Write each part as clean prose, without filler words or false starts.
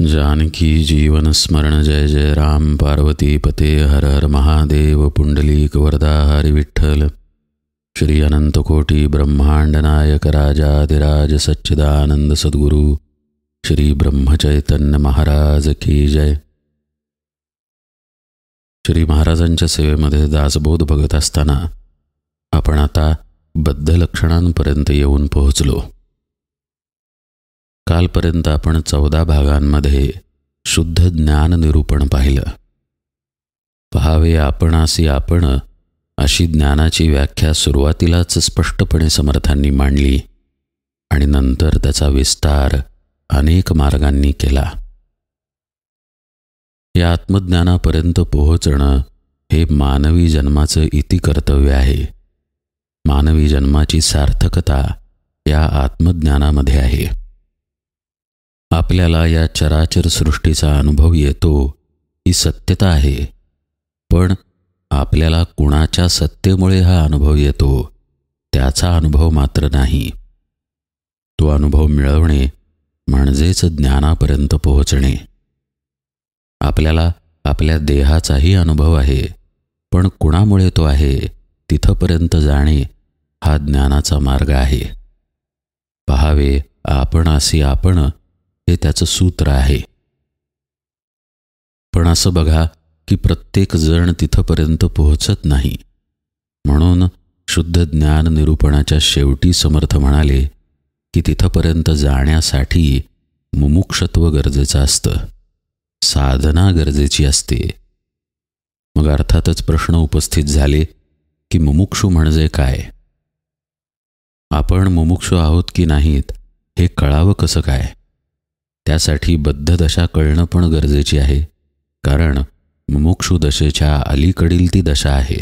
जानकी जीवन स्मरण जय जय राम पार्वती पते हर हर महादेव पुंडलीक वरदा हरि विठ्ठल। श्री अनंत कोटी ब्रह्मांड नायक राजाधिराज सच्चिदानंद सद्गुरु श्री ब्रह्मचैतन्य महाराज की जय। श्री महाराजांच्या सेवेमध्ये दासबोध बघत असताना आपण आता बद्ध लक्षणांपर्यंत येऊन पोहोचलो। कालपर्यंत आपण 14 भागांमध्ये शुद्ध ज्ञान निरूपण पाहिलं। पहावे आपणासी आपण अशी ज्ञानाची व्याख्या सुरुवातीलाच स्पष्टपणे समर्थांनी मांडली आणि नंतर त्याचा विस्तार अनेक मार्गांनी केला। या आत्मज्ञानापर्यंत पोहोचणं हे मानवी जन्माचं इतिकर्तव्य आहे। मानवी जन्माची सार्थकता या आत्मज्ञानामध्ये आहे। आपल्याला या चराचर सृष्टीचा अनुभव येतो ही सत्यता आहे, पण आपल्याला कुणाच्या सत्तेमुळे हा अनुभव येतो त्याचा अनुभव मात्र नाही। तो अनुभव मिळवणे म्हणजेच ज्ञानापर्यंत पोहोचणे। आपल्याला आपल्या देहाचाही अनुभव आहे, पण कुणामुळे तो आहे तिथपर्यंत जाणे हा ज्ञानाचा मार्ग आहे। पहावे आपणासी आपण हे त्याचं सूत्र आहे। पण असं बघा की प्रत्येक जण तिथपर्यंत पोहोचत नाही। म्हणून शुद्ध ज्ञान निरूपणाच्या शेवटी समर्थ म्हणाले की तिथपर्यंत जाण्यासाठी मुमुक्षत्व गरजेचं असतं, साधना गरजेची असते। मग अर्थातच प्रश्न उपस्थित झाले की मुमुक्षु म्हणजे काय? आपण मुमुक्षु आहोत की नाहीत हे कळावं कसं काय? त्यासाठी बद्ध दशा कळणं पण गरजेची आहे, कारण मुमुक्षु दशेच्या अलीकडील ती दशा आहे।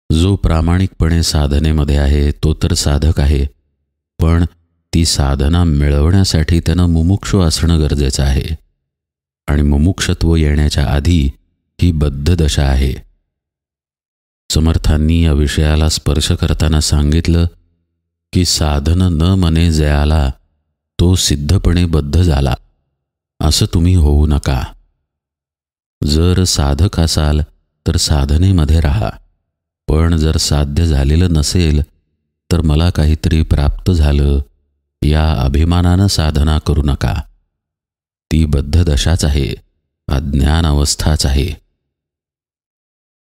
जो प्रामाणिकपणे साधनेमध्ये आहे तो तर साधक आहे, पण ती साधना मिळवण्यासाठी त्यानं मुमुक्षु असणं गरजेचं आहे। आणि मुमुक्षत्व येण्याच्या आधी ही बद्ध दशा आहे। समर्थांनी या विषयाला स्पर्श करताना सांगितलं की साधन न मने जयाला तो सिद्धपणे बद्ध झाला, असं तुम्ही होऊ नका। जर साधक असाल तर साधनेमध्ये राहा, पण जर साध्य झालेलं नसेल तर मला काहीतरी प्राप्त झालं या अभिमानानं साधना करू नका। ती बद्ध दशाच आहे, अज्ञान अवस्थाच आहे।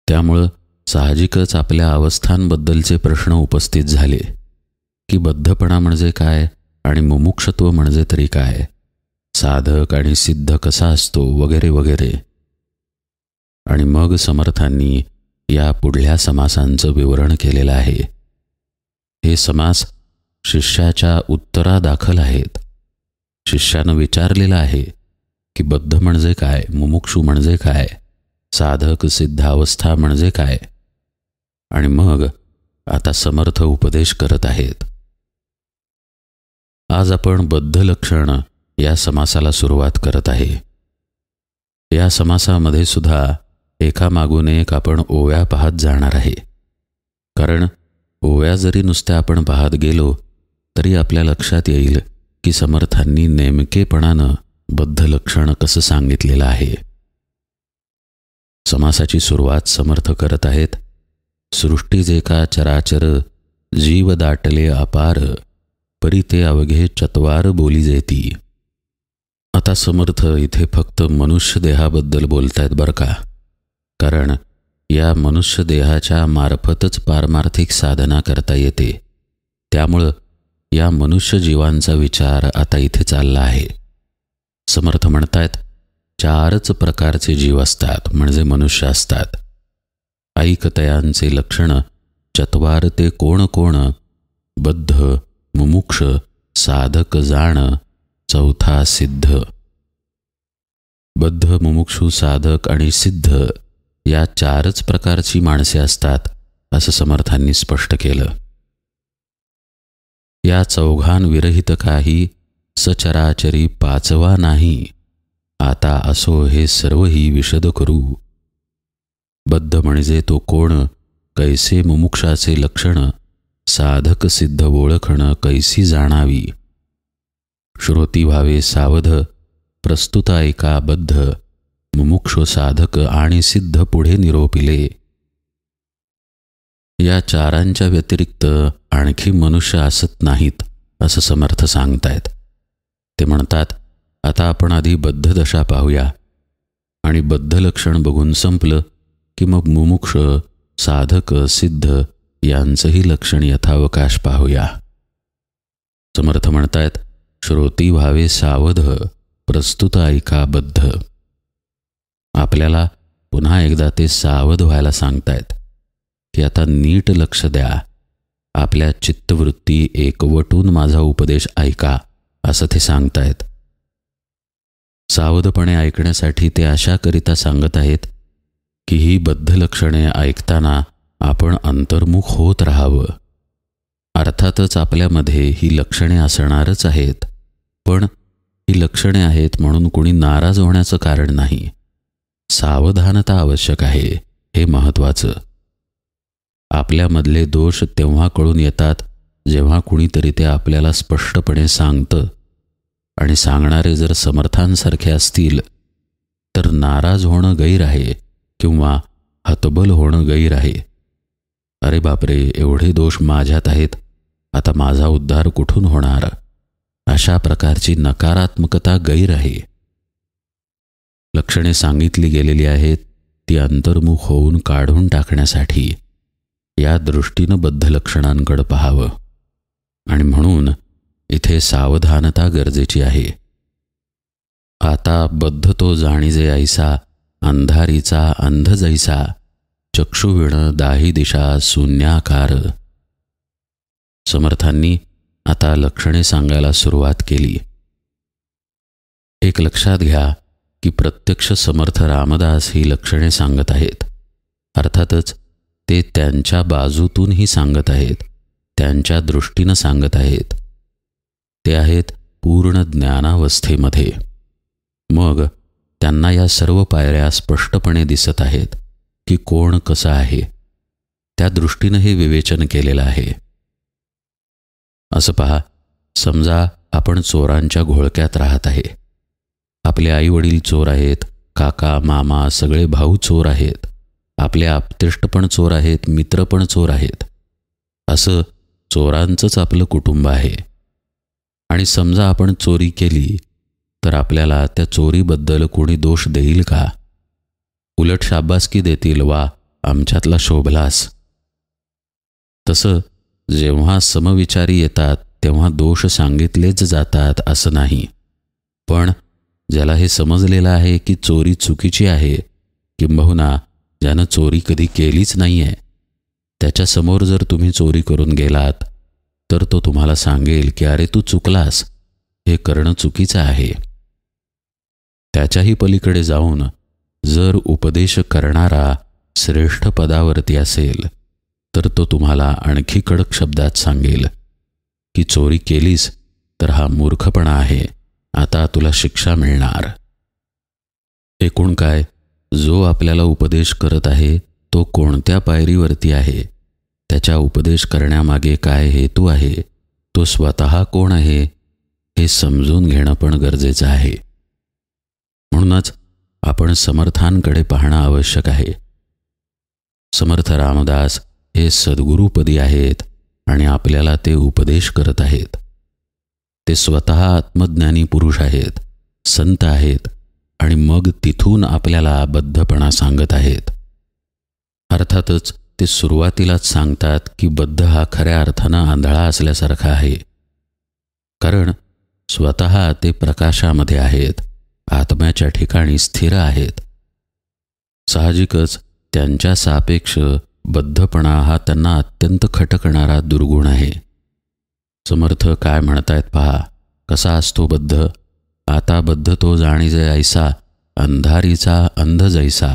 त्यामुळं साहजिकच आपल्या अवस्थांबद्दलचे प्रश्न उपस्थित झाले की बद्धपणा म्हणजे काय आणि मुमुक्षत्व म्हणजे तरी काय? साधक आणि सिद्ध कसा असतो वगैरे वगैरे। आणि मग समर्थांनी या पुढल्या समासांचं विवरण केलेलं आहे। हे समास शिष्याच्या उत्तरादाखल आहेत। शिष्यानं विचारलेलं आहे की बद्ध म्हणजे काय, मुमुक्षु म्हणजे काय, साधक सिद्धावस्था म्हणजे काय? आणि मग आता समर्थ उपदेश करत आहेत। आज आपण बद्ध लक्षण या समासाला सुरुवात करत आहे। या समासामध्ये सुद्धा एकामागून एक आपण ओव्या पाहत जाणार आहे, कारण ओव्या जरी नुसत्या आपण पाहत गेलो तरी आपल्या लक्षात येईल की समर्थांनी नेमकेपणानं बद्ध लक्षण कसं सांगितलेलं आहे। समासाची सुरुवात समर्थ करत आहेत। सृष्टी एका चराचर जीव दाटले अपार, परी ते अवघे चत्वार बोली जेती। आता समर्थ इथे फक्त मनुष्य देहाबद्दल बोलतायत बरं का, कारण या मनुष्य देहाच्या मार्फतच पारमार्थिक साधना करता येते। त्यामुळं या मनुष्य जीवांचा विचार आता इथे चालला आहे। समर्थ म्हणतायत 4च प्रकारचे जीव असतात, म्हणजे मनुष्य असतात। ऐकतयांचे लक्षण चत्वार ते कोण कोण? बद्ध, मुमुक्ष, साधक जाण, चौथा सिद्ध। बद्ध, मुमुक्षु, साधक आणि सिद्ध या 4च प्रकारची माणसे असतात असं समर्थांनी स्पष्ट केलं। या चौघांविरहित काही सचराचरी पाचवा नाही, आता असो हे सर्वही विशद करू। बद्ध म्हणजे तो कोण, कैसे मुमुक्षाचे लक्षण, साधक सिद्ध ओळखणं कैसी जाणावी। श्रोती व्हावे सावध, प्रस्तुत ऐका बद्ध, मुमुक्षु साधक आणि सिद्ध पुढे निरोपिले. या चारांच्या व्यतिरिक्त आणखी मनुष्य असत नाहीत असं समर्थ सांगतायत. ते म्हणतात, आता आपण आधी बद्ध दशा पाहूया आणि बद्ध लक्षण बघून संपलं की मग मुमुक्ष, साधक, सिद्ध यांचंही लक्षण यथावकाश पाहूया. समर्थ म्हणतायत, श्रोती व्हावे सावध, प्रस्तुत ऐका बद्ध. आपल्याला पुन्हा एकदा ते सावध व्हायला सांगतायत की आता नीट लक्ष द्या, आपल्या चित्तवृत्ती एकवटून माझा उपदेश ऐका असं ते सांगतायत. सावधपणे ऐकण्यासाठी ते अशाकरिता सांगत आहेत की ही बद्ध लक्षणे ऐकताना आपण अंतर्मुख होत राहावं. अर्थातच आपल्यामध्ये ही लक्षणे असणारच आहेत, पण ही लक्षणे आहेत म्हणून कुणी नाराज होण्याचं कारण नाही. सावधानता आवश्यक आहे, हे महत्त्वाचं. आपल्यामधले दोष तेव्हा कळून येतात जेव्हा कुणीतरी ते आपल्याला स्पष्टपणे सांगतं, आणि सांगणारे जर समर्थांसारखे असतील तर नाराज होणं गैर आहे किंवा हतबल होणं गैर आहे. अरे बापरे, एवढे दोष माझ्यात आहेत, आता माझा उद्धार कुठून होणार, अशा प्रकारची नकारात्मकता गैर आहे. लक्षणे सांगितली गेलेली आहेत ती अंतर्मुख होऊन काढून टाकण्यासाठी या दृष्टीनं बद्ध लक्षणांकडे पाहावं. आणि म्हणून इथे सावधानता गरजेची आहे. आता बद्ध तो जाणीजे ऐसा, अंधारीचा अंध जैसा, चक्षुविण दाही दिशा शून्याकार. समर्थांनी आता लक्षणे सांगायला सुरुवात केली. एक लक्षात घ्या की प्रत्यक्ष समर्थ रामदास ही लक्षणे सांगत आहेत. अर्थातच ते त्यांच्या बाजूतूनही सांगत आहेत, त्यांच्या दृष्टीनं सांगत आहेत. ते आहेत पूर्ण ज्ञानावस्थेमध्ये. मग त्यांना या सर्व पायऱ्या स्पष्टपणे दिसत आहेत की कोण कसं आहे, त्या दृष्टीनं हे विवेचन केलेलं आहे. असं पहा, समजा आपण चोरांच्या घोळक्यात राहत आहे. आपले आईवडील चोर आहेत, काका मामा सगळे भाऊ चोर आहेत, आपले आप्तेष्ट पण चोर आहेत, मित्र पण चोर आहेत. असं चोरांचंच आपलं कुटुंब आहे. आणि समजा आपण चोरी केली तर आपल्याला त्या चोरीबद्दल कोणी दोष देईल का? उलट शाबासकी देतील, वा आमच्यातला शोभलास. तसं जेव्हा समविचारी येतात तेव्हा दोष सांगितलेच जातात असं नाही. पण ज्याला हे समजलेलं आहे की चोरी चुकीची आहे, किंबहुना ज्यानं चोरी कधी केलीच नाही आहे, त्याच्यासमोर जर तुम्ही चोरी करून गेलात तर तो तुम्हाला सांगेल की अरे तू चुकलास, हे करणं चुकीचं आहे. त्याच्याही पलीकडे जाऊन जर उपदेश करणारा श्रेष्ठ पदावरती असेल तर तो तुम्हाला आणखी कडक शब्दात सांगेल की चोरी केलीस तर हा मूर्खपणा आहे, आता तुला शिक्षा मिळणार. एकूण काय, जो आपल्याला उपदेश करत आहे तो कोणत्या पायरीवरती आहे, त्याच्या उपदेश करण्यामागे काय हेतू आहे, तो स्वतः कोण आहे, हे समजून घेणं पण गरजेचं आहे. म्हणूनच आपण समर्थांकडे पाहणं आवश्यक आहे. समर्थ रामदास हे सद्गुरूपदी आहेत आणि आपल्याला ते उपदेश करत आहेत. ते स्वतः आत्मज्ञानी पुरुष आहेत, संत आहेत, आणि मग तिथून आपल्याला बद्धपणा सांगत आहेत. अर्थातच ते सुरुवातीलाच सांगतात की बद्ध हा खऱ्या अर्थानं आंधळा असल्यासारखा आहे, कारण स्वतः ते प्रकाशामध्ये आहेत, आत्म्याच्या ठिकाणी स्थिर आहेत. साहजिकच त्यांच्या सापेक्ष बद्धपणा हा त्यांना अत्यंत खटकणारा दुर्गुण आहे. समर्थ काय म्हणतायत पहा, कसा असतो बद्ध. आता बद्ध तो जाणीजे ऐसा, अंधारीचा अंध जैसा.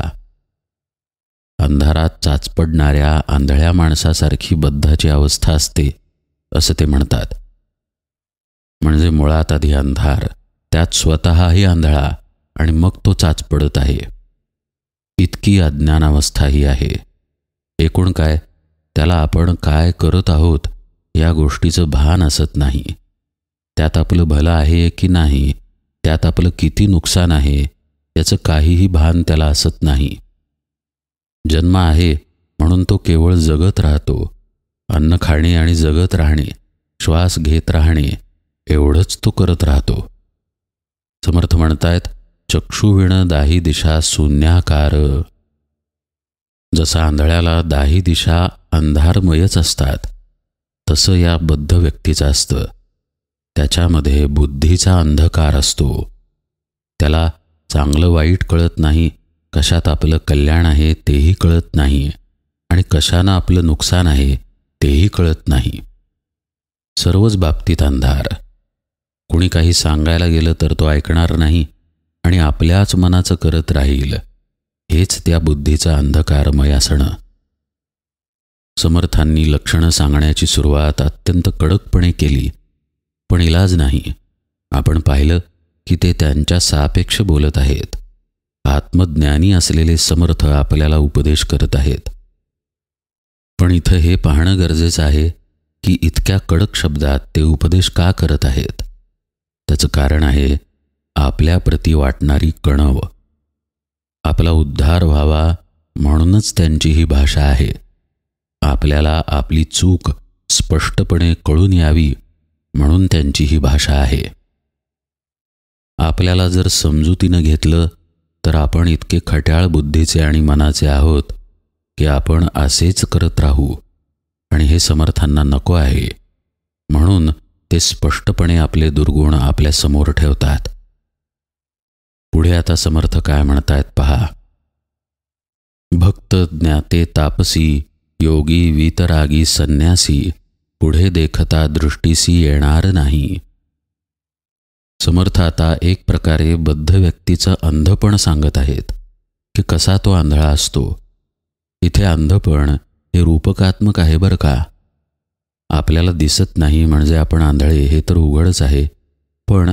अंधारात चाचपडणाऱ्या आंधळ्या माणसासारखी बद्धाची अवस्था असते असं ते म्हणतात. म्हणजे मुळात आधी अंधार, त्यात स्वतःही आंधळा, आणि मग तो चाचपडत आहे. इतकी अज्ञानावस्था ही आहे. एकूण काय, त्याला आपण काय करत आहोत या गोष्टीचं भान असत नाही. त्यात आपलं भलं आहे की नाही, त्यात आपलं किती नुकसान आहे याचं काहीही भान त्याला असत नाही. जन्म आहे म्हणून तो केवळ जगत राहतो. अन्न खाणे आणि जगत राहणे, श्वास घेत राहणे एवढंच तो करत राहतो. समर्थ म्हणतायत, चक्षुविण दाही दिशा शून्याकार. जसा आंधळ्याला दाही दिशा अंधारमयच असतात, तसं या बद्ध व्यक्तीचं असतं. त्याच्यामध्ये बुद्धीचा अंधकार असतो. त्याला चांगलं वाईट कळत नाही, कशात आपलं कल्याण आहे तेही कळत नाही, आणि कशानं आपलं नुकसान आहे तेही कळत नाही. सर्वच बाबतीत अंधार. कुणी काही सांगायला गेलं तर तो ऐकणार नाही आणि आपल्याच मनाचं करत राहील. हेच त्या बुद्धीचा अंधकारमय असणं. समर्थांनी लक्षणं सांगण्याची सुरुवात अत्यंत कडकपणे केली, पण इलाज नाही. आपण पाहिलं की ते त्यांच्या सापेक्ष बोलत आहेत. आत्मज्ञानी असलेले समर्थ आपल्याला उपदेश करत आहेत. पण इथं हे पाहणं गरजेचं आहे की इतक्या कडक शब्दात ते उपदेश का करत आहेत. त्याचं कारण आहे आपल्याप्रती वाटणारी कणव. आपला उद्धार व्हावा म्हणूनच त्यांची ही भाषा आहे. आपल्याला आपली चूक स्पष्टपणे कळून यावी म्हणून त्यांची ही भाषा आहे. आपल्याला जर समजुतीनं घेतलं तर आपण इतके खट्याळ बुद्धीचे आणि मनाचे आहोत की आपण असेच करत राहू, आणि हे समर्थांना नको आहे. म्हणून ते स्पष्टपणे आपले दुर्गुण आपल्या समोर ठेवतात. पुढे आता समर्थ काय म्हणतायत पहा. भक्त ज्ञाते तापसी, योगी वीतरागी संन्यासी, पुढे देखता दृष्टीसी येणार नाही. समर्थ आता एक प्रकारे बद्ध व्यक्तीचं अंधपण सांगत आहेत की कसा तो आंधळा असतो. इथे अंधपण हे रूपकात्मक आहे बरं का. आपल्याला दिसत नाही म्हणजे आपण आंधळे हे तर उघडच आहे, पण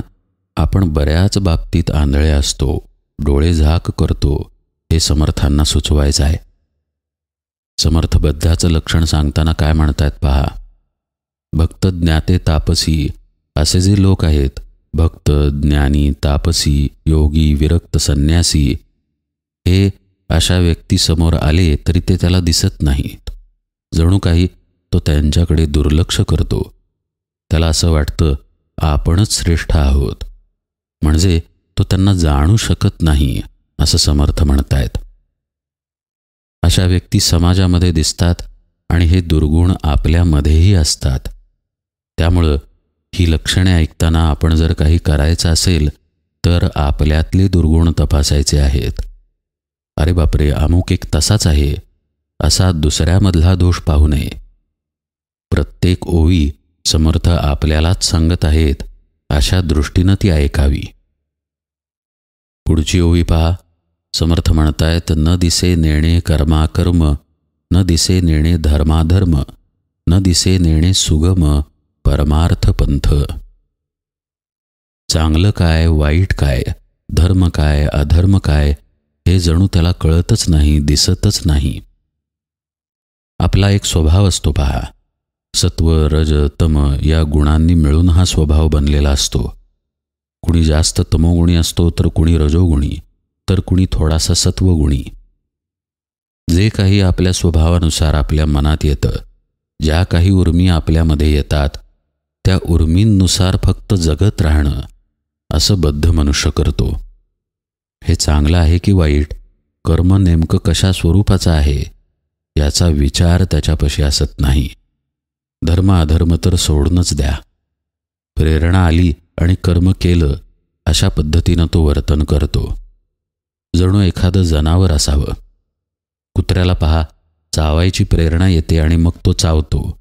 आपण बऱ्याच बाबतीत आंधळे असतो, डोळे झाक करतो, हे समर्थांना सुचवायचं आहे. समर्थ बद्धाचं लक्षण सांगताना काय म्हणतायत पहा. भक्त ज्ञाते तापसी, असे जे लोक आहेत, भक्त ज्ञानी तापसी योगी विरक्त संन्यासी, हे अशा व्यक्तीसमोर आले तरी ते त्याला दिसत नाहीत. जणू काही तो त्यांच्याकडे दुर्लक्ष करतो. त्याला असं वाटतं आपणच श्रेष्ठ आहोत, म्हणजे तो त्यांना जाणू शकत नाही, असं समर्थ म्हणतायत. अशा व्यक्ती समाजामध्ये दिसतात आणि हे दुर्गुण आपल्यामध्येही असतात. त्यामुळं ही लक्षणे ऐकताना आपण जर काही करायचं असेल तर आपल्यातले दुर्गुण तपासायचे आहेत. अरे बापरे, अमुक एक तसाच आहे असा दुसऱ्यामधला दोष पाहू नये. प्रत्येक ओवी समर्थ आपल्यालाच सांगत आहेत अशा दृष्टीनं ती ऐकावी. पुढची ओवी पहा. समर्थ म्हणतायत, न दिसे नेणे कर्माकर्म, न दिसे नेणे धर्माधर्म, न दिसे नेणे सुगम परमार्थ पंथ. चांगलं काय वाईट काय, धर्म काय अधर्म काय, हे जणू त्याला कळतच नाही, दिसतच नाही. आपला एक स्वभाव असतो पहा. सत्व रज तम या गुणांनी मिळून हा स्वभाव बनलेला असतो. कुणी जास्त तमोगुणी असतो तर कुणी रजोगुणी, तर कुणी थोडासा सत्वगुणी. जे काही आपल्या स्वभावानुसार आपल्या मनात येतं, ज्या काही उर्मी आपल्यामध्ये येतात, त्या उर्मींनुसार फक्त जगत राहणं असं बद्ध मनुष्य करतो. हे चांगलं आहे की वाईट, कर्म नेमकं कशा स्वरूपाचं आहे याचा विचार त्याच्यापाशी असत नाही. धर्म अधर्म तर सोडूनच द्या. प्रेरणा आली आणि कर्म केलं अशा पद्धतीनं तो वर्तन करतो, जणू एखादं जनावर असावं. कुत्र्याला पहा, चावायची प्रेरणा येते आणि मग तो चावतो.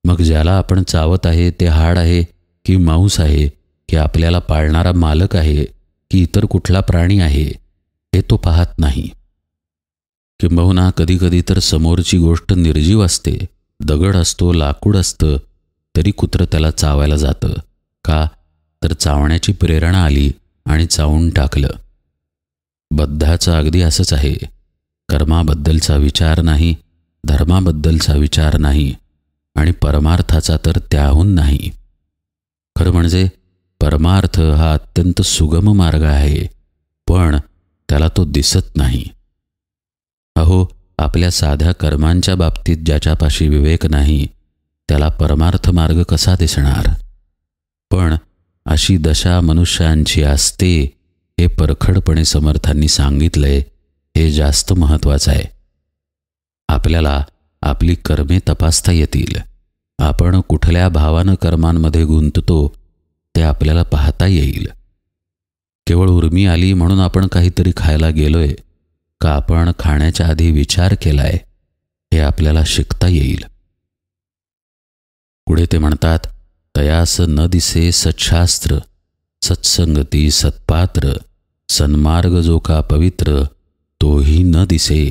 मग ज्याला आपण चावत आहे ते हाड आहे की मांस आहे, की आपल्याला पाळणारा मालक आहे की इतर कुठला प्राणी आहे, हे तो पाहत नाही. किंबहुना कधीकधी तर समोरची गोष्ट निर्जीव असते, दगड असतो, लाकूड असतं, तरी कुत्रं त्याला चावायला जातं. का तर चावण्याची प्रेरणा आली आणि चावून टाकलं. बद्धाचं अगदी असंच आहे. कर्माबद्दलचा विचार नाही, धर्माबद्दलचा विचार नाही आणि परमार्थाचा तर त्याहून नाही. खरं म्हणजे परमार्थ हा अत्यंत सुगम मार्ग आहे, पण त्याला तो दिसत नाही. अहो, आपल्या साध्या कर्मांच्या बाबतीत ज्याच्यापाशी विवेक नाही त्याला परमार्थ मार्ग कसा दिसणार? पण अशी दशा मनुष्यांची असते हे परखडपणे समर्थांनी सांगितलंय, हे जास्त महत्त्वाचं आहे. आपल्याला आपली कर्मे तपासता येतील. आपण कुठल्या भावानं कर्मांमध्ये गुंततो ते आपल्याला पाहता येईल. केवळ उर्मी आली म्हणून आपण काहीतरी खायला गेलोय का आपण खाण्याच्या आधी विचार केलाय हे आपल्याला शिकता येईल. पुढे ते म्हणतात, तयास न दिसे सच्छास्त्र, सत्संगती सत्पात्र, सन्मार्ग जो का पवित्र, तोही न दिसे.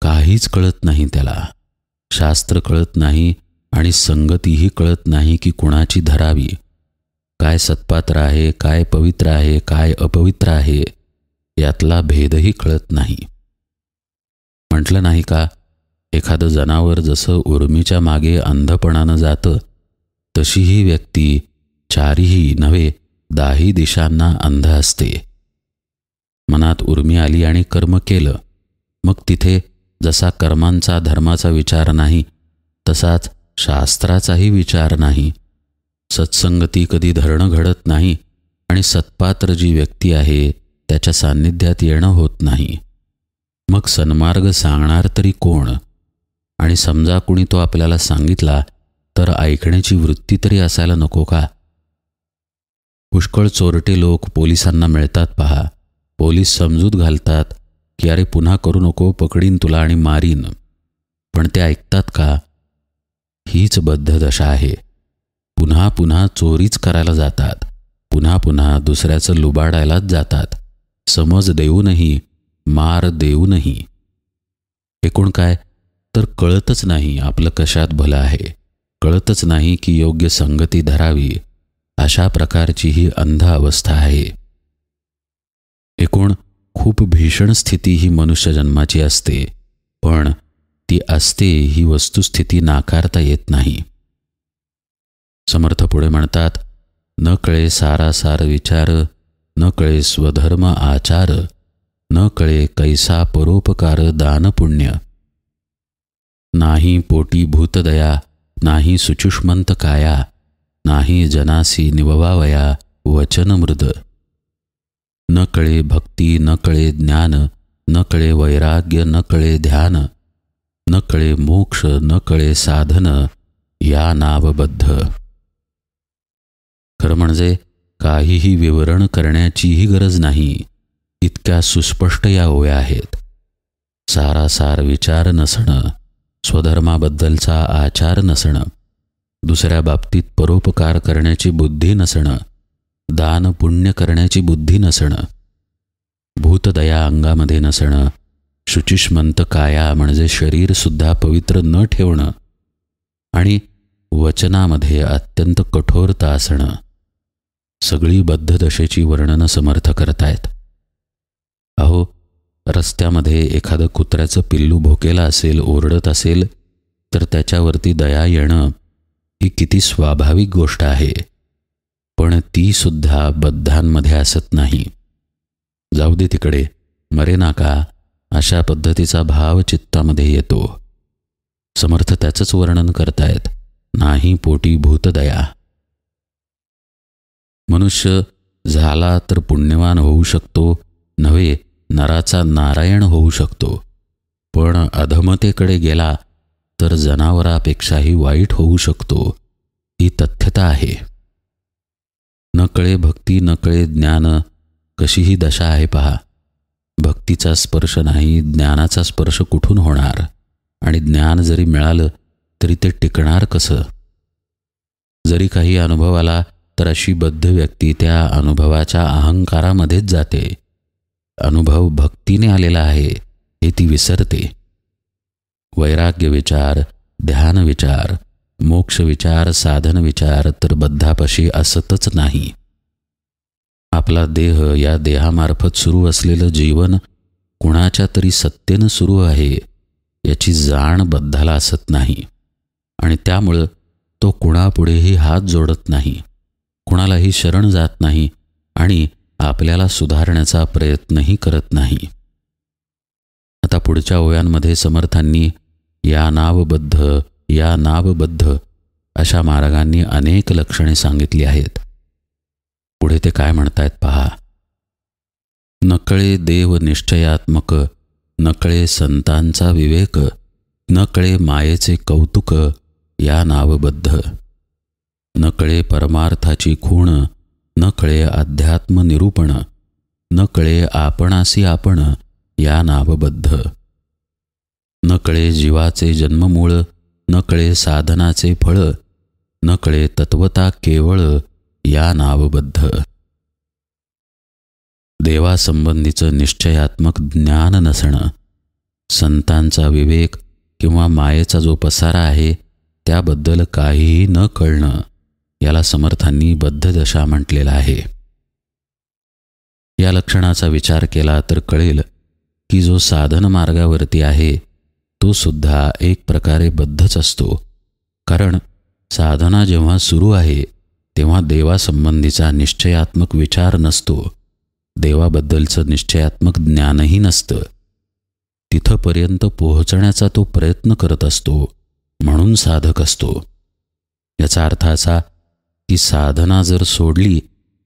काहीच कळत नाही त्याला. शास्त्र कळत नाही आणि संगतीही कळत नाही की कुणाची धरावी. काय सत्पात्र आहे, काय पवित्र आहे, काय अपवित्र आहे, यातला भेदही कळत नाही. म्हटलं नाही का, एखादं जनावर जसं उर्मीच्या मागे अंधपणानं जातं, तशी ही व्यक्ती चारीही नव्हे 10 दिशांना अंध असते. मनात उर्मी आली आणि कर्म केलं, मग तिथे जसा कर्मांचा धर्माचा विचार नाही तसाच शास्त्राचाही विचार नाही. सत्संगती कधी धरणं घडत नाही आणि सत्पात्र जी व्यक्ती आहे त्याच्या सान्निध्यात येणं होत नाही. मग सन्मार्ग सांगणार तरी कोण? आणि समजा कुणी तो आपल्याला सांगितला तर ऐकण्याची वृत्ती तरी असायला नको का? पुष्कळ चोरटे लोक पोलिसांना मिळतात पहा. पोलीस समजूत घालतात की अरे पुन्हा करू नको, पकडीन तुला आणि मारीन. पण ते ऐकतात का? हीच बद्ध दशा आहे. पुन्हा पुन्हा चोरीच करायला जातात, पुन्हा पुन्हा दुसऱ्याचं लुबाडायलाच जातात, समज देऊनही, मार देऊनही. एकूण काय तर कळतच नाही आपलं कशात भलं आहे, कळतच नाही की योग्य संगती धरावी. अशा प्रकारची ही अंध अवस्था आहे. एकूण खूप भीषण स्थिती ही मनुष्य जन्माची असते, पण ती असते ही वस्तुस्थिती नाकारता येत नाही. समर्थ पुढे म्हणतात, न कळे सारासार विचार, न कळे स्वधर्म आचार, न कळे कैसा परोपकार दान पुण्य. नाही पोटी भूतदया, नाही सुचुष्मंत काया, नाही जनासी निववावया वचन मृद. न कळे भक्ती, न कळे ज्ञान, न कळे वैराग्य, न कळे ध्यान, न कळे मोक्ष, न कळे साधन, या नावबद्ध. खरं म्हणजे काहीही विवरण करण्याचीही गरज नाही, इतक्या सुस्पष्ट या ओव्या आहेत. सारासार विचार नसणं, स्वधर्माबद्दलचा आचार नसणं, दुसऱ्या बाबतीत परोपकार करण्याची बुद्धी नसणं, दान पुण्य करण्याची बुद्धी नसणं, भूतदया अंगामध्ये नसणं, शुचिष्मंत काया म्हणजे शरीरसुद्धा पवित्र न ठेवणं, आणि वचनामध्ये अत्यंत कठोरता असणं. सगळी बद्ध दशेची वर्णनं समर्थ करतायत. अहो, रस्त्यामध्ये एखादं कुत्र्याचं पिल्लू भोकेला असेल, ओरडत असेल, तर त्याच्यावरती दया येणं ही किती स्वाभाविक गोष्ट आहे. पण ती सुद्धा बद्धांमध्ये असत नाही. जाऊ दे तिकडे, मरे नाका, अशा पद्धतीचा भाव चित्तामध्ये येतो. समर्थ त्याचंच वर्णन करतायत, नाही पोटी भूतदया. मनुष्य झाला तर पुण्यवान होऊ शकतो, नव्हे नराचा नारायण होऊ शकतो. पण अधमतेकडे गेला तर जनावरापेक्षाही वाईट होऊ शकतो, ही तथ्यता आहे. न कळे भक्ती, न कळे ज्ञान, कशी ही दशा आहे पहा. भक्तीचा स्पर्श नाही, ज्ञानाचा स्पर्श कुठून होणार? आणि ज्ञान जरी मिळालं तरी ते टिकणार कसं? जरी काही अनुभव आला तर अशी बद्ध व्यक्ती त्या अनुभवाच्या अहंकारामध्येच जाते. अनुभव भक्तीने आलेला आहे हे ती विसरते. वैराग्य विचार, ध्यान विचार, मोक्ष विचार, साधन विचार तर बद्धापाशी असतच नाही. आपला देह, या देहामार्फत सुरू असलेलं जीवन कुणाच्या तरी सत्तेनं सुरू आहे याची जाण बद्धाला असत नाही, आणि त्यामुळं तो कुणापुढेही हात जोडत नाही, कुणालाही शरण जात नाही आणि आपल्याला सुधारण्याचा प्रयत्नही करत नाही. आता पुढच्या ओव्यांमध्ये समर्थांनी या नावबद्ध अशा मार्गांनी अनेक लक्षणे सांगितली आहेत. पुढे ते काय म्हणतायत पहा. नकळे देव निश्चयात्मक, नकळे संतांचा विवेक, नकळे मायेचे कौतुक या नावबद्ध. नकळे परमार्थाची खूण, नकळे अध्यात्म निरूपण, नकळे आपणासी आपण या नावबद्ध. नकळे जीवाचे जन्ममूळ, नकळे साधनाचे फळ, नकळे तत्वता केवळ या नावबद्ध. देवासंबंधीचं निश्चयात्मक ज्ञान नसणं, संतांचा विवेक किंवा मायेचा जो पसारा आहे त्याबद्दल काहीही न कळणं, याला समर्थांनी बद्धदशा म्हटलेलं आहे. या लक्षणाचा विचार केला तर कळेल की जो साधन मार्गावरती आहे तो सुद्धा एक प्रकारे बद्धच असतो. कारण साधना जेव्हा सुरू आहे तेव्हा देवासंबंधीचा निश्चयात्मक विचार नसतो, देवाबद्दलचं निश्चयात्मक ज्ञानही नसतं. तिथपर्यंत पोहोचण्याचा तो प्रयत्न करत असतो, म्हणून साधक असतो. याचा अर्थ असा की साधना जर सोडली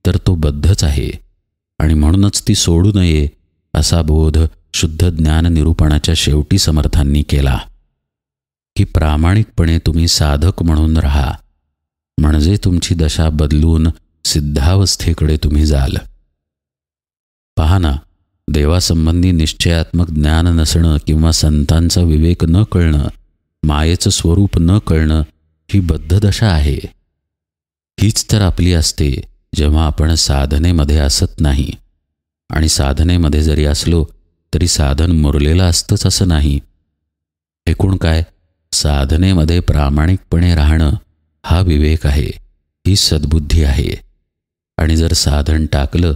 तर तो बद्धच आहे आणि म्हणूनच ती सोडू नये असा बोध शुद्ध ज्ञान निरूपणाच्या शेवटी समर्थांनी केला की प्रामाणिकपणे तुम्ही साधक म्हणून राहा, म्हणजे तुमची दशा बदलून सिद्धावस्थेकडे तुम्ही जाल. पहा ना, देवासंबंधी निश्चयात्मक ज्ञान नसणं किंवा संतांचा विवेक न कळणं, मायेचं स्वरूप न कळणं ही बद्धदशा आहे. हीच तर आपली असते जेव्हा आपण साधनेमध्ये असत नाही. आणि साधनेमध्ये जरी असलो तरी साधन मुरलेलं असतंच असं नाही. एकूण काय, साधनेमध्ये प्रामाणिकपणे राहणं हा विवेक आहे, ही सद्बुद्धी आहे. आणि जर साधन टाकलं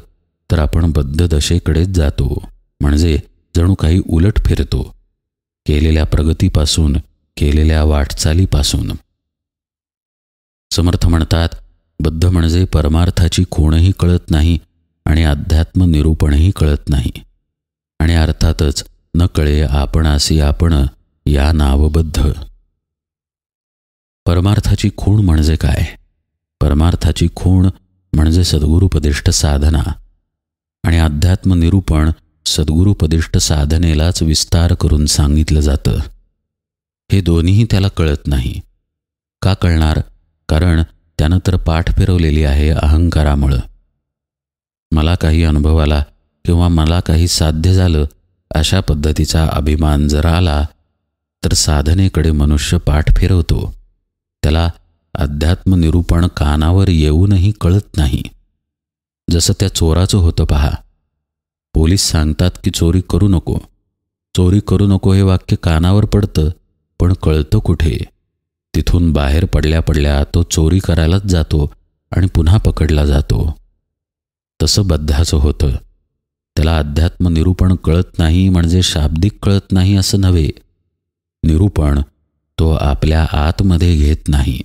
तर आपण बद्धदशेकडेच जातो, म्हणजे जणू काही उलट फिरतो केलेल्या प्रगतीपासून, केलेल्या वाटचालीपासून. समर्थ म्हणतात, बद्ध म्हणजे परमार्थाची खूणही कळत नाही आणि अध्यात्म निरूपणही कळत नाही. आणि अर्थातच न कळे आपणासी आपण या नावबद्ध. परमार्थाची खूण म्हणजे काय? परमार्थाची खूण म्हणजे सद्गुरुपदिष्ट साधना आणि अध्यात्म निरूपण सद्गुरुपदिष्ट साधनेलाच विस्तार करून सांगितलं जातं. हे दोन्हीही त्याला कळत नाही. का कळणार? कारण त्यानं तर पाठ फिरवलेली आहे अहंकारामुळं. मला काही अनुभव आला किंवा मला काही साध्य झालं अशा पद्धतीचा अभिमान जर आला तर साधनेकडे मनुष्य पाठ फिरवतो. त्याला अध्यात्म निरूपण कानावर येऊनही कळत नाही. जसं त्या चोराचं होतं पहा. पोलीस सांगतात की चोरी करू नको, चोरी करू नको हे वाक्य कानावर पडतं, पण कळतं कुठे? तिथून बाहेर पडल्या पडल्या तो चोरी करायलाच जातो आणि पुन्हा पकडला जातो. तसं बद्धाचं होतं. त्याला अध्यात्म निरूपण कळत नाही म्हणजे शाब्दिक कळत नाही असं नव्हे. निरूपण तो आपल्या आतमध्ये घेत नाही,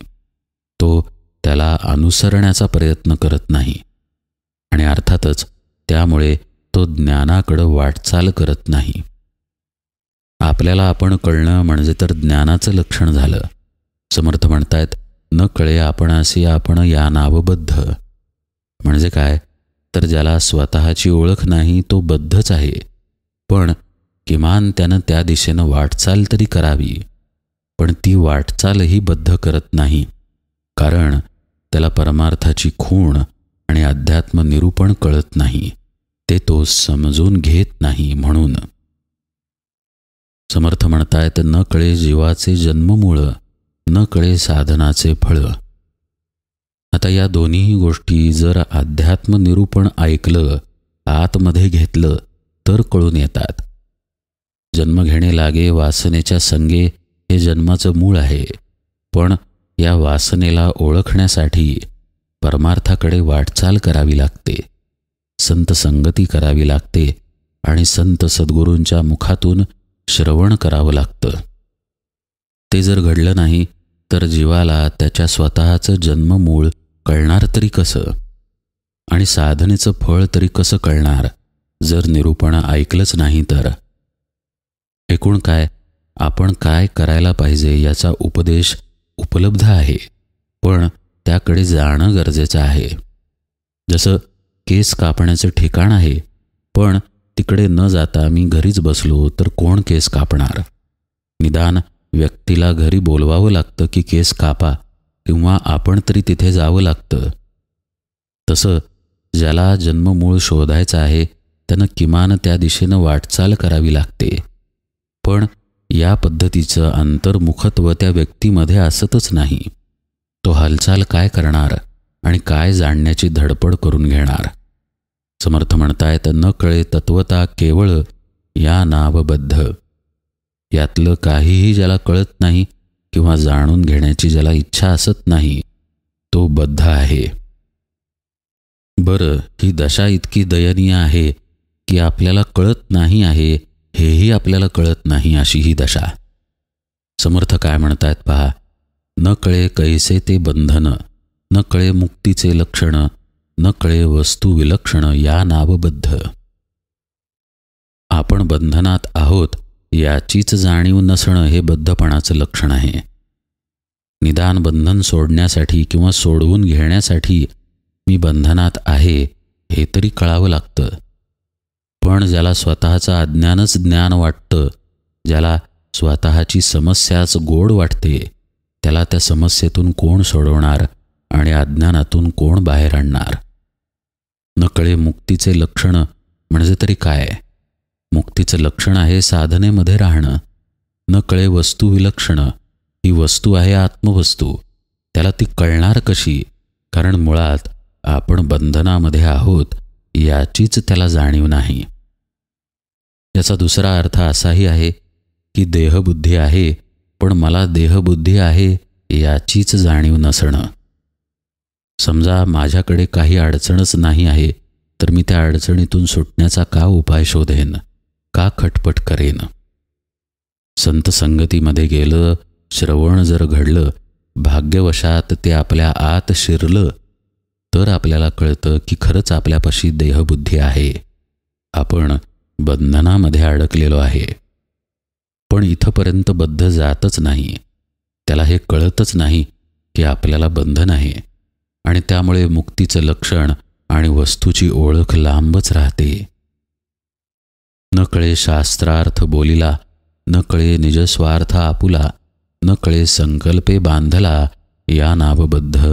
तो त्याला अनुसरण्याचा प्रयत्न करत नाही आणि अर्थातच त्यामुळे तो ज्ञानाकडं वाटचाल करत नाही. आपल्याला आपण कळणं म्हणजे तर ज्ञानाचं लक्षण झालं. समर्थ म्हणतायत, न कळे आपणासी आपण या नावबद्ध. म्हणजे काय? तर ज्याला स्वतःची ओळख नाही तो बद्धच आहे, पण किमान त्यानं त्या दिशेनं वाटचाल तरी करावी. पण ती वाटचालही बद्ध करत नाही, कारण त्याला परमार्थाची खूण आणि अध्यात्म निरूपण कळत नाही, ते तो समजून घेत नाही. म्हणून समर्थ म्हणतायत, न कळे जीवाचे जन्ममूळ, न कळे साधनाचे फळ. आता या दोन्ही गोष्टी जर अध्यात्म निरूपण ऐकलं, आतमध्ये घेतलं तर कळून येतात. जन्म घेणे लागे वासनेच्या संगे हे जन्माचं मूळ आहे, पण या वासनेला ओळखण्यासाठी परमार्थाकडे वाटचाल करावी लागते, संत संगती करावी लागते आणि संत सद्गुरूंच्या मुखातून श्रवण करावं लागतं. ते जर घडलं नाही तर जीवाला त्याच्या स्वतःचं जन्ममूळ कळणार तरी कसं? आणि साधनेचं फळ तरी कसं कळणार जर निरूपण ऐकलंच नाही तर? एकूण काय, आपण काय करायला पाहिजे याचा उपदेश उपलब्ध आहे, पण त्याकडे जाणं गरजेचं आहे. जसं केस कापण्याचं ठिकाण आहे, पण तिकडे न जाता मी घरीच बसलो तर कोण केस कापणार? निदान व्यक्तीला घरी बोलवावं लागतं की केस कापा, किंवा आपण तरी तिथे जावं लागतं. तसं ज्याला जन्ममूळ शोधायचं आहे त्यानं किमान त्या दिशेनं वाटचाल करावी लागते. पण या पद्धतीचं अंतर्मुखत्व त्या व्यक्तीमध्ये असतच नाही. तो हालचाल काय करणार आणि काय जाणण्याची धडपड करून घेणार? समर्थ म्हणतायत, न कळे तत्वता केवळ या नावबद्ध. यातलं काहीही ज्याला कळत नाही किंवा जाणून घेण्याची ज्याला इच्छा असत नाही, तो बद्ध आहे. बरं, ही दशा इतकी दयनीय आहे की आपल्याला कळत नाही आहे हेही आपल्याला कळत नाही, अशी ही दशा. समर्थ काय म्हणतायत पहा, न कळे कैसे ते बंधन, न कळे मुक्तीचे लक्षण, न कळे वस्तू विलक्षण या नावबद्ध. आपण बंधनात आहोत याचीच जाणीव नसणं हे बद्धपणाचं लक्षण आहे. निदान बंधन सोडण्यासाठी किंवा सोडवून घेण्यासाठी मी बंधनात आहे हे तरी कळावं लागतं. पण ज्याला स्वतःचं अज्ञानच ज्ञान वाटतं, ज्याला स्वतःची समस्याच गोड वाटते, त्याला त्या समस्येतून कोण सोडवणार आणि अज्ञानातून कोण बाहेर आणणार? न कळे मुक्तीचे लक्षण म्हणजे तरी काय? मुक्तीचं लक्षण आहे साधनेमध्ये राहणं. न कळे वस्तू विलक्षण, ही वस्तू आहे आत्मवस्तू. त्याला ती कळणार कशी? कारण मुळात आपण बंधनामध्ये आहोत याचीच त्याला जाणीव नाही. याचा दुसरा अर्थ असाही आहे की देहबुद्धी आहे, पण मला देहबुद्धी आहे याचीच जाणीव नसणं. समजा माझ्याकडे काही अडचणच नाही आहे, तर मी त्या अडचणीतून सुटण्याचा का उपाय शोधेन, का खटपट करेन? संत संगतीमध्ये गेलं, श्रवण जर घडलं, भाग्यवशात ते आपल्या आत शिरलं, तर आपल्याला कळतं की खरंच आपल्यापाशी देहबुद्धी आहे. आपण बंधनामध्ये अडकलेलो आहे. पण इथंपर्यंत बद्ध जातच नाही. त्याला हे कळतच नाही की आपल्याला बंधन आहे, आणि त्यामुळे मुक्तीचं लक्षण आणि वस्तूची ओळख लांबच राहते. न कळे शास्त्रार्थ बोलिला, न कळे निजस्वार्थ आपुला, न कळे संकल्पे बांधला या नावबद्ध.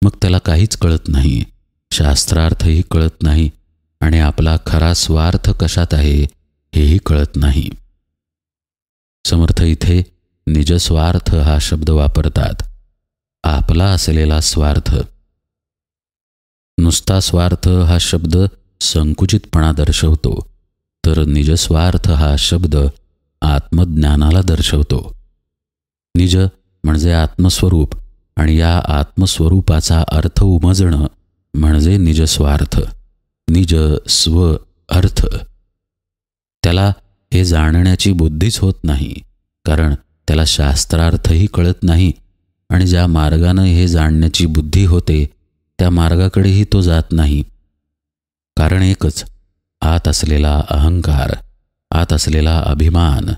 मग त्याला काहीच कळत नाही, शास्त्रार्थही कळत नाही, आणि आपला खरा स्वार्थ कशात आहे हेही कळत नाही. समर्थ इथे निजस्वार्थ हा शब्द वापरतात. आपला असलेला स्वार्थ. नुसता स्वार्थ हा शब्द संकुचितपणा दर्शवतो, तर निजस्वार्थ हा शब्द आत्मज्ञानाला दर्शवतो. निज म्हणजे आत्मस्वरूप, आणि या आत्मस्वरूपाचा अर्थ उमजणं म्हणजे निजस्वार्थ. निज स्व अर्थ. त्याला हे जाणण्याची बुद्धीच होत नाही, कारण त्याला शास्त्रार्थही कळत नाही, आणि ज्या मार्गानं हे जाणण्याची बुद्धी होते त्या मार्गाकडेही तो जात नाही. कारण एकच, आत असलेला अहंकार, आत असलेला अभिमान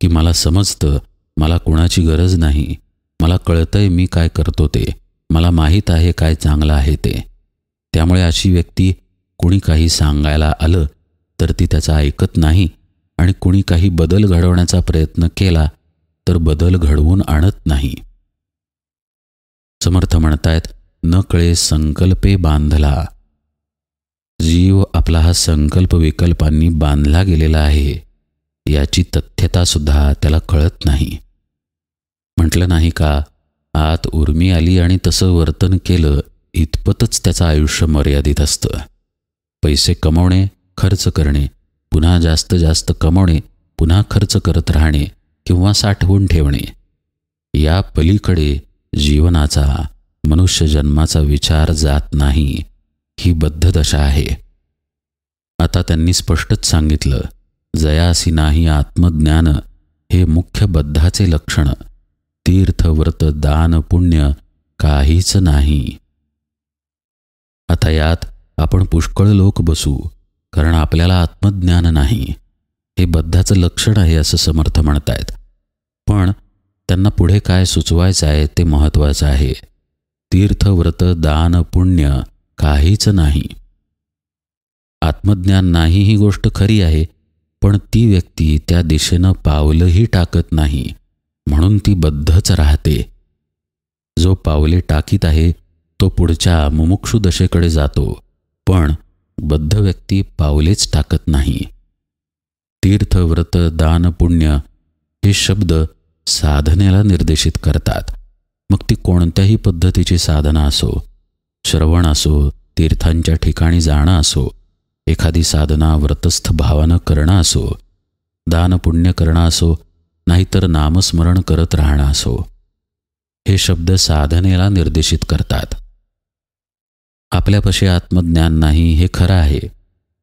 की मला समजतं, मला कुणाची गरज नाही, मला कळतंय मी काय करतो ते, मला माहीत आहे काय चांगलं आहे ते. त्यामुळे अशी व्यक्ती कुणी काही सांगायला आलं तर ती त्याचं ऐकत नाही, आणि कुणी काही बदल घडवण्याचा प्रयत्न केला तर बदल घडवून आणत नाही. समर्थ म्हणतायत, न कळे संकल्पे बांधला. जीव आपला हा संकल्प विकल्पांनी बांधला गेलेला आहे याची तथ्यता सुद्धा त्याला कळत नाही. म्हटलं नाही का, आत उर्मी आली आणि तसं वर्तन केलं इतपतच त्याचं आयुष्य मर्यादित असतं. पैसे कमवणे, खर्च करणे, पुन्हा जास्त जास्त कमवणे, पुन्हा खर्च करत राहणे किंवा साठवून ठेवणे, या पलीकडे जीवनाचा, मनुष्य जन्माचा विचार जात नाही. ही बद्ध दशा आहे. आता त्यांनी स्पष्टच सांगितलं, जयासी नाही आत्मज्ञान हे मुख्य बद्धाचे लक्षण. तीर्थ, व्रत, दान, पुण्य काहीच नाही. आता यात आपण पुष्कळ लोक बसू, कारण आपल्याला आत्मज्ञान नाही. हे बद्धाचं लक्षण आहे असं समर्थ म्हणतायत. पण त्यांना पुढे काय सुचवायचं आहे ते महत्त्वाचं आहे. तीर्थ, व्रत, दान, पुण्य काहीच नाही. आत्मज्ञान नाही ही गोष्ट खरी आहे, पण ती व्यक्ती त्या दिशेनं पावलंही टाकत नाही, म्हणून ती बद्धच राहते. जो पावले टाकीत आहे तो पुढच्या मुमुक्षु दशेकडे जातो, पण बद्ध व्यक्ती पावलेच टाकत नाही. तीर्थ, व्रत, दान, पुण्य हे शब्द साधनेला निर्देशित करतात. मग ती कोणत्याही पद्धतीची साधना असो, श्रवण असो, तीर्थांच्या ठिकाणी जाणं असो, एखादी साधना व्रतस्थ भावानं करणं असो, दान पुण्य करणं असो, नाहीतर नामस्मरण करत राहणं असो, हे शब्द साधनेला निर्देशित करतात. आपल्यापाशी आत्मज्ञान नाही हे खरं आहे,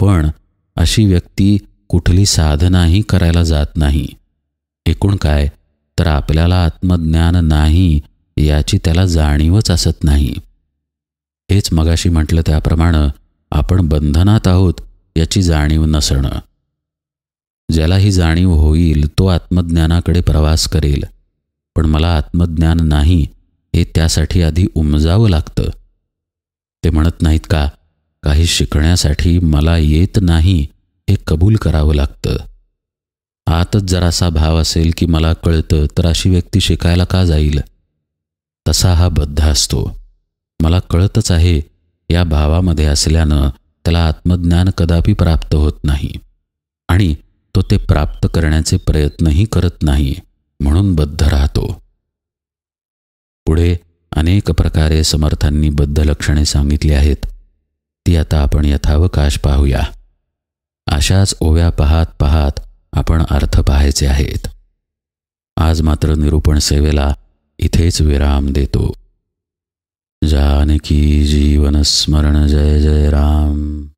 पण अशी व्यक्ती कुठली साधनाही करायला जात नाही. एकूण काय तर आपल्याला आत्मज्ञान नाही याची त्याला जाणीवच असत नाही. हेच मगाशी म्हटलं त्याप्रमाणे आपण बंधनात आहोत याची जाणीव नसणं. ज्याला ही जाणीव होईल तो आत्मज्ञानाकडे प्रवास करेल, पण मला आत्मज्ञान नाही हे त्यासाठी आधी उमजावं लागतं. ते म्हणत नाहीत का, काही शिकण्यासाठी मला येत नाही हे कबूल करावं लागतं. आतच जरासा भाव असेल की मला कळतं, तर अशी व्यक्ती शिकायला का जाईल? तसा हा बद्ध असतो. मला कळतच आहे या भावामध्ये असल्यानं त्याला आत्मज्ञान कदापि प्राप्त होत नाही आणि तो ते प्राप्त करण्याचे प्रयत्नही करत नाही, म्हणून बद्ध राहतो. पुढे अनेक प्रकारे समर्थांनी बद्ध लक्षणे सांगितली आहेत. ती आता आपण यथावकाश पाहूया. अशाच ओव्या पाहत पाहत आपण अर्थ पाहायचे आहेत. आज मात्र निरूपण सेवेला इथेच विराम देतो. जानकी जीवन स्मरण जय जय राम.